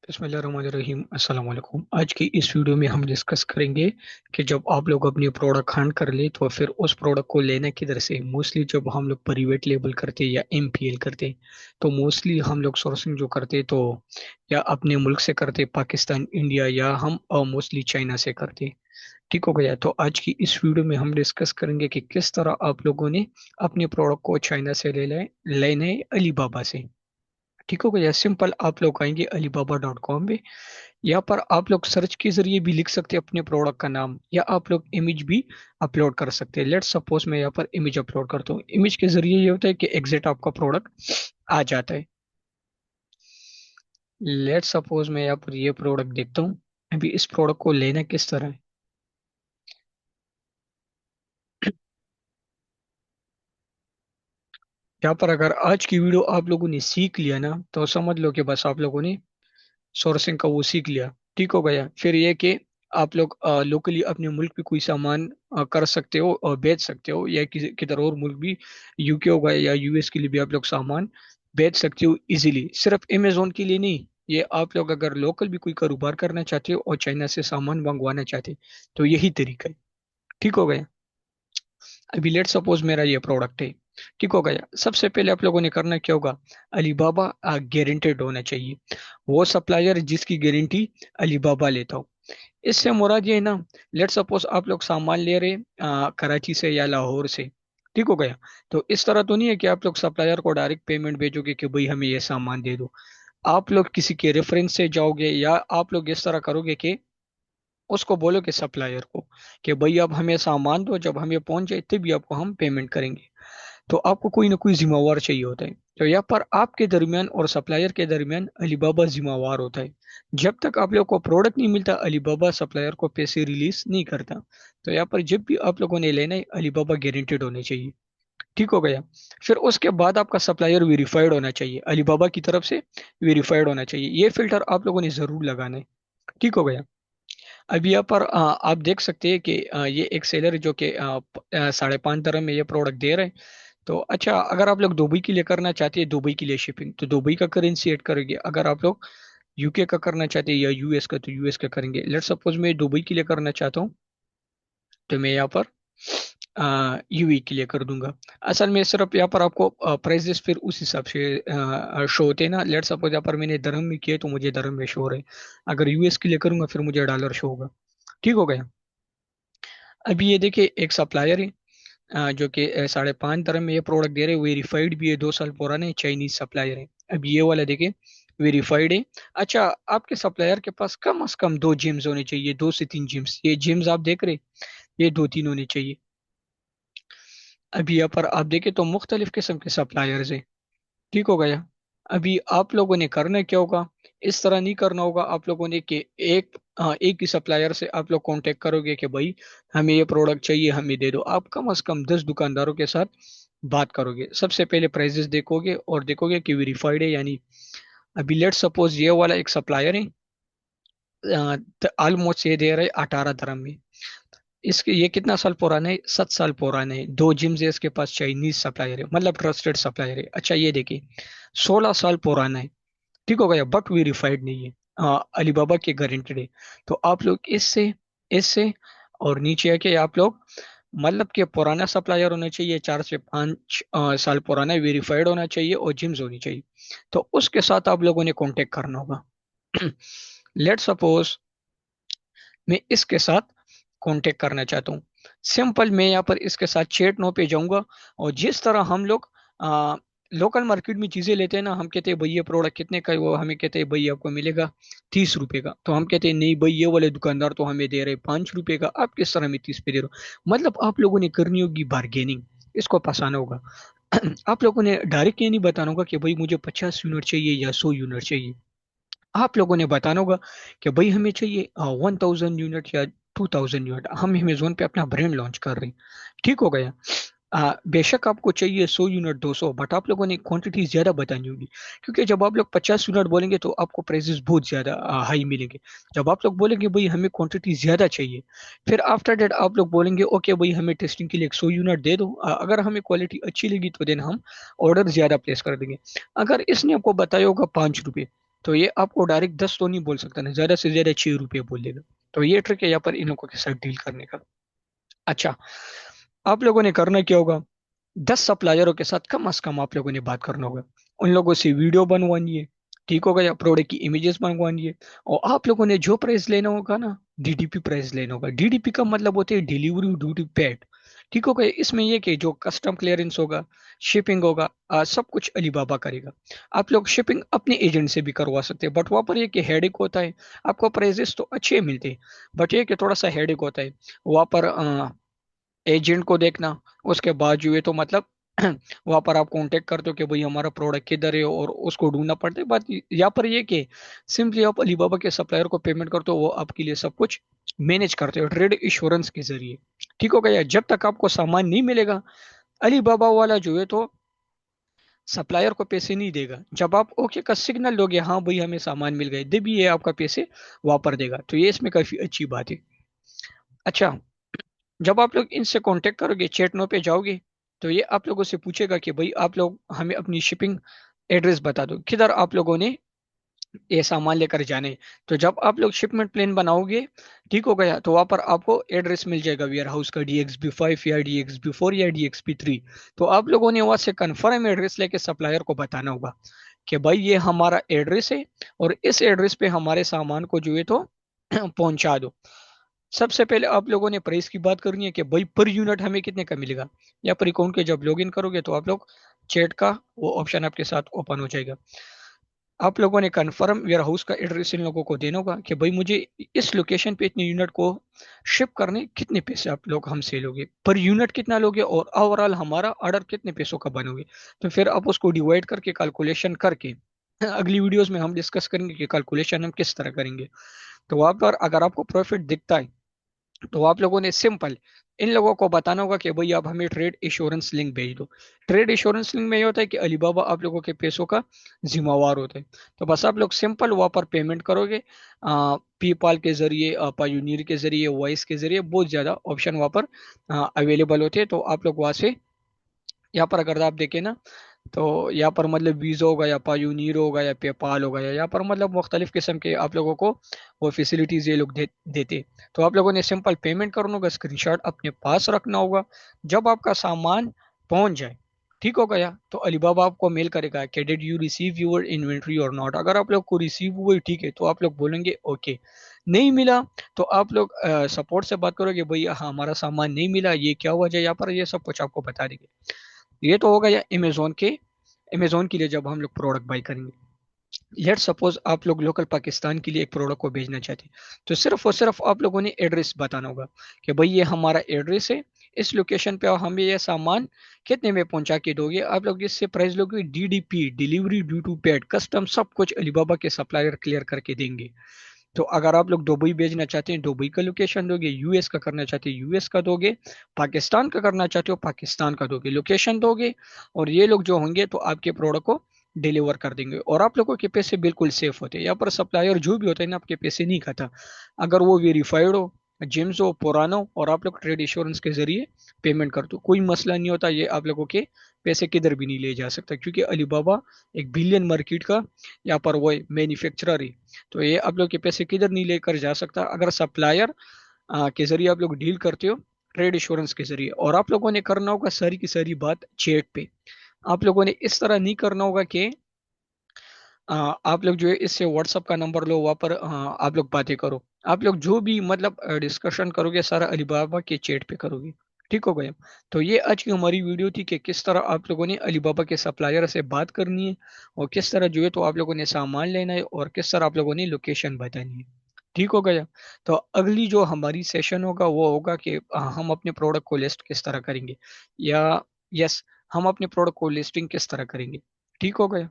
बिस्मिल्लाहिर्रहमानिर्रहीम अस्सलाम वालेकुम। आज की इस वीडियो में हम डिस्कस करेंगे कि जब आप लोग अपनी प्रोडक्ट हंट कर ले तो फिर उस प्रोडक्ट को लेना किधर से। मोस्टली जब हम लोग प्राइवेट लेबल करते या एमपीएल करते तो मोस्टली हम लोग सोर्सिंग जो करते तो या अपने मुल्क से करते, पाकिस्तान, इंडिया, या हम मोस्टली चाइना से करते। ठीक हो गया। तो आज की इस वीडियो में हम डिस्कस करेंगे कि किस तरह आप लोगों ने अपने प्रोडक्ट को चाइना से लेना है अलीबाबा से। ठीक हो गया। सिंपल आप लोग आएंगे alibaba.com पे। यहाँ पर आप लोग सर्च के जरिए भी लिख सकते हैं अपने प्रोडक्ट का नाम, या आप लोग इमेज भी अपलोड कर सकते हैं। लेट्स सपोज मैं यहाँ पर इमेज अपलोड करता हूँ। इमेज के जरिए ये होता है कि एग्जैक्ट आपका प्रोडक्ट आ जाता है। लेट्स सपोज मैं यहाँ पर ये प्रोडक्ट देखता हूँ। अभी इस प्रोडक्ट को लेना किस तरह है। यहाँ पर अगर आज की वीडियो आप लोगों ने सीख लिया ना तो समझ लो कि बस आप लोगों ने सोर्सिंग का वो सीख लिया। ठीक हो गया। फिर ये कि आप लोग लोकली अपने मुल्क भी कोई सामान कर सकते हो और बेच सकते हो, या किसी किधर और मुल्क भी, यूके होगा या यूएस के लिए भी आप लोग सामान बेच सकते हो इजीली। सिर्फ अमेजोन के लिए नहीं, ये आप लोग अगर लोकल भी कोई कारोबार करना चाहते हो और चाइना से सामान मंगवाना चाहते हो तो यही तरीका है। ठीक हो गया। अभी लेट सपोज मेरा ये प्रोडक्ट है। ठीक हो गया। सबसे पहले आप लोगों ने करना क्या होगा, अलीबाबा गारंटेड होना चाहिए। वो सप्लायर जिसकी गारंटी अलीबाबा लेता हो। इससे मुराद ये है ना, लेट सपोज आप लोग सामान ले रहे कराची से या लाहौर से। ठीक हो गया। तो इस तरह तो नहीं है कि आप लोग सप्लायर को डायरेक्ट पेमेंट भेजोगे कि भाई हमें ये सामान दे दो। आप लोग किसी के रेफरेंस से जाओगे, या आप लोग इस तरह करोगे कि उसको बोलो कि सप्लायर को कि भाई अब हमें सामान दो, जब हमें पहुंच जाए तभी आपको हम पेमेंट करेंगे। तो आपको कोई ना कोई जिम्मेवार चाहिए होता है। तो यहाँ पर आपके दरमियान और सप्लायर के दरमियान अलीबाबा जिम्मेवार होता है। जब तक आप लोग को प्रोडक्ट नहीं मिलता अलीबाबा सप्लायर को पैसे रिलीज नहीं करता। तो यहाँ पर जब भी आप लोगों ने लेना है अलीबाबा गारंटेड होने चाहिए। ठीक हो गया। फिर उसके बाद आपका सप्लायर वेरीफाइड होना चाहिए, अलीबाबा की तरफ से वेरीफाइड होना चाहिए। ये फिल्टर आप लोगों ने जरूर लगाना है। ठीक हो गया। अभी यहाँ पर आप देख सकते हैं कि ये एक सेलर है जो कि 5.5 दरम में ये प्रोडक्ट दे रहे हैं। तो अच्छा, अगर आप लोग दुबई के लिए करना चाहते हैं, दुबई के लिए शिपिंग, तो दुबई का करेंसी ऐड करेंगे। अगर आप लोग यूके का करना चाहते हैं या यूएस का तो यूएस का करेंगे। लेट सपोज मैं दुबई के लिए करना चाहता हूँ तो मैं यहाँ पर यूए के लिए कर दूंगा। असल में सिर्फ यहाँ पर आपको प्राइजेस फिर उस हिसाब से शो होते हैं ना। लेट सपोज यहाँ पर मैंने दरम में किया तो मुझे दरम में शो हो रहे हैं। अगर यूएस के लिए करूंगा फिर मुझे डॉलर शो होगा। ठीक हो गया। अभी ये देखिए एक सप्लायर है जो कि 5.5 दरम में ये प्रोडक्ट दे रहे हैं। वेरीफाइड भी है, 2 साल पुराने, चाइनीज सप्लायर है। अब ये वाला देखिए वेरीफाइड है। अच्छा, आपके सप्लायर के पास कम से कम 2 जिम्स होने चाहिए, 2 से 3 जिम्स। ये जिम्स आप देख रहे, ये 2-3 होने चाहिए। अभी यहाँ पर आप देखें तो मुख्तलिफ किस्म के सप्लायर्स हैं। ठीक हो गया। अभी आप लोगों ने करना क्या होगा, इस तरह नहीं करना होगा आप लोगों ने कि एक ही सप्लायर से आप लोग कांटेक्ट करोगे कि भाई हमें ये प्रोडक्ट चाहिए, हमें दे दो। आप कम से कम 10 दुकानदारों के साथ बात करोगे। सबसे पहले प्राइजेस देखोगे और देखोगे कि वेरीफाइड है यानी। अभी लेट सपोज ये वाला एक सप्लायर है, ऑलमोस्ट ये दे रहे 18 दरम में। इसके ये कितना साल पुराना है, 7 साल पुराना है। 2 जिम्स है इसके पास, चाइनीज सप्लायर है, मतलब ट्रस्टेड सप्लायर है। अच्छा ये देखिए 16 साल पुराना है। ठीक हो गया, बट वेरीफाइड नहीं है। अलीबाबा के गारंटेड है। तो आप लोग इससे इससे और नीचे आके आप लोग मतलब कि पुराना सप्लायर होना चाहिए, 4 से 5 साल पुराना, वेरीफाइड होना चाहिए और जिम्स होनी चाहिए। तो उसके साथ आप लोगों ने कांटेक्ट करना होगा। लेट सपोज मैं इसके साथ कांटेक्ट करना चाहता हूँ। सिंपल मैं यहाँ पर इसके साथ चैट नो पे जाऊंगा। और जिस तरह हम लोग लोकल मार्केट में चीजें लेते हैं ना, हम कहते हैं भाई ये प्रोडक्ट कितने का है, वो हमें कहते हैं भाई आपको मिलेगा 30 रुपए का। तो हम कहते हैं नहीं भाई ये वाले दुकानदार तो हमें दे रहे 5 रुपए का, आप किस तरह में 30 पे दे रहे हो। मतलब आप लोगों ने करनी होगी बार्गेनिंग, इसको फंसाना होगा। आप लोगों ने डायरेक्ट ये नहीं बताना होगा कि भाई मुझे 50 यूनिट चाहिए या 100 यूनिट चाहिए। आप लोगों ने बताना होगा कि भाई हमें चाहिए 1000 यूनिट या 2000 यूनिट। हम अमेजोन पे अपना ब्रांड लॉन्च कर रहे हैं। ठीक हो गया। बेशक आपको चाहिए 100 यूनिट, 200, बट आप लोगों ने क्वांटिटी ज्यादा बतानी होगी। क्योंकि जब आप लोग 50 यूनिट बोलेंगे तो आपको प्राइसेस बहुत ज्यादा हाई मिलेंगे। जब आप लोग बोलेंगे भाई हमें क्वांटिटी ज्यादा चाहिए, फिर आफ्टर डेट आप लोग बोलेंगे ओके भाई हमें टेस्टिंग के लिए 100 यूनिट दे दो। अगर हमें क्वालिटी अच्छी लगी तो देन हम ऑर्डर ज्यादा प्लेस कर देंगे। अगर इसने आपको बताया होगा 5 रुपये, तो ये आपको डायरेक्ट 10 तो नहीं बोल सकता ना, ज्यादा से ज्यादा 6 रुपये बोल देगा। तो ये ट्रिक है यहाँ पर इन लोगों के साथ डील करने का। अच्छा, आप लोगों ने करना क्या होगा, 10 सप्लायरों के साथ कम से कम आप लोगों ने बात करना होगा। उन लोगों से वीडियो बनवानी है, ठीक होगा, या प्रोडक्ट की इमेजेस मंगवानी है। और आप लोगों ने जो प्राइस लेना होगा ना, डीडीपी प्राइस लेना होगा। डीडीपी का मतलब होता है डिलीवरी ड्यूटी पेड, ठीक होगा। इसमें ये कि जो कस्टम क्लियरेंस होगा, शिपिंग होगा, सब कुछ अलीबाबा करेगा। आप लोग शिपिंग अपने एजेंट से भी करवा सकते हैं, बट वहाँ पर ये कि हेडेक होता है। आपको प्राइजेस तो अच्छे मिलते हैं, बट ये कि थोड़ा सा हेडेक होता है वहाँ पर एजेंट को देखना। उसके बाद जो है तो मतलब वहां पर आप कांटेक्ट करते हो कि भाई हमारा प्रोडक्ट किधर है, और उसको ढूंढना पड़ता है। बात यहाँ पर ये कि सिंपली आप अलीबाबा के सप्लायर को पेमेंट करते हो, वो आपके लिए सब कुछ मैनेज करते हो ट्रेड इंश्योरेंस के जरिए, ठीक हो गया। जब तक आपको सामान नहीं मिलेगा, अलीबाबा वाला जो है तो सप्लायर को पैसे नहीं देगा। जब आप ओके का सिग्नल दोगे, हाँ भाई हमें सामान मिल गए, भी ये आपका पैसे वापस देगा। तो ये इसमें काफी अच्छी बात है। अच्छा, जब आप लोग इनसे कांटेक्ट करोगे, चैट नो पे जाओगे, तो ये आप लोगों से पूछेगा कि भाई आप लोग हमें अपनी शिपिंग एड्रेस बता दो, किधर आप लोगों ने ये सामान लेकर जाने हैं। तो जब आप लोग शिपमेंट प्लान बनाओगे, ठीक हो गया, तो वहां पर आपको एड्रेस मिल जाएगा वेयर हाउस का, DXB5 या DXB4 या DXB3। तो आप लोगों ने वहां से कंफर्म एड्रेस लेके सप्लायर को बताना होगा कि भाई ये हमारा एड्रेस है, और इस एड्रेस पे हमारे सामान को जो है तो पहुंचा दो। सबसे पहले आप लोगों ने प्राइस की बात करनी है कि भाई पर यूनिट हमें कितने का मिलेगा। या पर अकाउंट के जब लॉग इन करोगे, तो आप लोग चैट का वो ऑप्शन आपके साथ ओपन हो जाएगा। आप लोगों ने कंफर्म वेयर हाउस का एड्रेस इन लोगों को देना होगा कि भाई मुझे इस लोकेशन पे इतने यूनिट को शिप करने, कितने पैसे आप लोग हमसे लोगे, पर यूनिट कितना लोगे, और ओवरऑल हमारा ऑर्डर कितने पैसों का बनोगे। तो फिर आप उसको डिवाइड करके कैलकुलेशन करके, अगली वीडियोस में हम डिस्कस करेंगे कि कैलकुलेशन हम किस तरह करेंगे। तो वहां पर अगर आपको प्रॉफिट दिखता है, तो आप लोगों ने सिंपल इन लोगों को बताना होगा कि भाई आप हमें ट्रेड इंश्योरेंस लिंक भेज दो। ट्रेड इंश्योरेंस लिंक में ये होता है कि अलीबाबा आप लोगों के पैसों का जिम्मेवार होता है। तो बस आप लोग सिंपल वहां पर पेमेंट करोगे, पेपाल के जरिए, पायोनियर के जरिए, वॉइस के जरिए, बहुत ज्यादा ऑप्शन वहां पर अवेलेबल होते हैं। तो आप लोग वहां से, यहाँ पर अगर आप देखें ना, तो यहाँ पर मतलब वीज़ा होगा, या पायोनियर होगा, या पेपाल होगा, या यहाँ पर मतलब मुख्तलिफ किस्म के आप लोगों को वो फैसिलिटीज ये लोग देते। तो आप लोगों ने सिंपल पेमेंट करना होगा, स्क्रीनशॉट अपने पास रखना होगा। जब आपका सामान पहुंच जाए, ठीक हो गया, तो अलीबाबा आपको मेल करेगा कि did you receive your inventory और नॉट। अगर आप लोग को रिसीव हुई, ठीक है, तो आप लोग बोलेंगे ओके। नहीं मिला, तो आप लोग सपोर्ट से बात करोगे, भैया हाँ हमारा सामान नहीं मिला, ये क्या वजह, यहाँ पर ये सब कुछ आपको बता देंगे। ये तो होगा या अमेजोन के लिए जब हम लोग प्रोडक्ट बाई करेंगे। लेट सपोज आप लोग लोकल पाकिस्तान के लिए एक प्रोडक्ट को भेजना चाहते हैं, तो सिर्फ और सिर्फ आप लोगों ने एड्रेस बताना होगा कि भाई ये हमारा एड्रेस है, इस लोकेशन पे हमें ये सामान कितने में पहुंचा के दोगे। आप लोग इससे प्राइस लोगे, DDP delivery duty paid custom सब कुछ अलीबाबा के सप्लायर क्लियर करके देंगे। तो अगर आप लोग दुबई भेजना चाहते हैं, दुबई का लोकेशन दोगे, यूएस का करना चाहते हैं यूएस का दोगे, पाकिस्तान का करना चाहते हो पाकिस्तान का दोगे, लोकेशन दोगे, और ये लोग जो होंगे तो आपके प्रोडक्ट को डिलीवर कर देंगे। और आप लोगों के पैसे बिल्कुल सेफ होते हैं। यहाँ पर सप्लायर जो भी होता है ना, आपके पैसे नहीं खाता। अगर वो वेरीफाइड हो, जिम्स हो, पुराना हो, और आप लोग ट्रेड इंश्योरेंस के जरिए पेमेंट कर दो, कोई मसला नहीं होता। ये आप लोगों के पैसे किधर भी नहीं ले जा सकता, क्योंकि अलीबाबा एक बिलियन मार्केट का यहाँ पर वो मैन्युफैक्चरर है। तो ये आप लोग के पैसे किधर नहीं लेकर जा सकता, अगर सप्लायर के जरिए आप लोग डील करते हो ट्रेड इंश्योरेंस के जरिए। और आप लोगों ने करना होगा सारी की सारी बात चैट पे। आप लोगों ने इस तरह नहीं करना होगा कि आप लोग जो है इससे व्हाट्सअप का नंबर लो, वहाँ पर आप लोग बातें करो। आप लोग जो भी मतलब डिस्कशन करोगे, सारा अलीबाबा के चैट पे करोगे, ठीक हो गया। तो ये आज की हमारी वीडियो थी कि किस तरह आप लोगों ने अलीबाबा के सप्लायर से बात करनी है, और किस तरह जो है तो आप लोगों ने सामान लेना है, और किस तरह आप लोगों ने लोकेशन बतानी है, ठीक हो गया। तो अगली जो हमारी सेशन होगा वो होगा कि हम अपने प्रोडक्ट को लिस्ट किस तरह करेंगे, या यस, हम अपने प्रोडक्ट को लिस्टिंग किस तरह करेंगे, ठीक हो गया।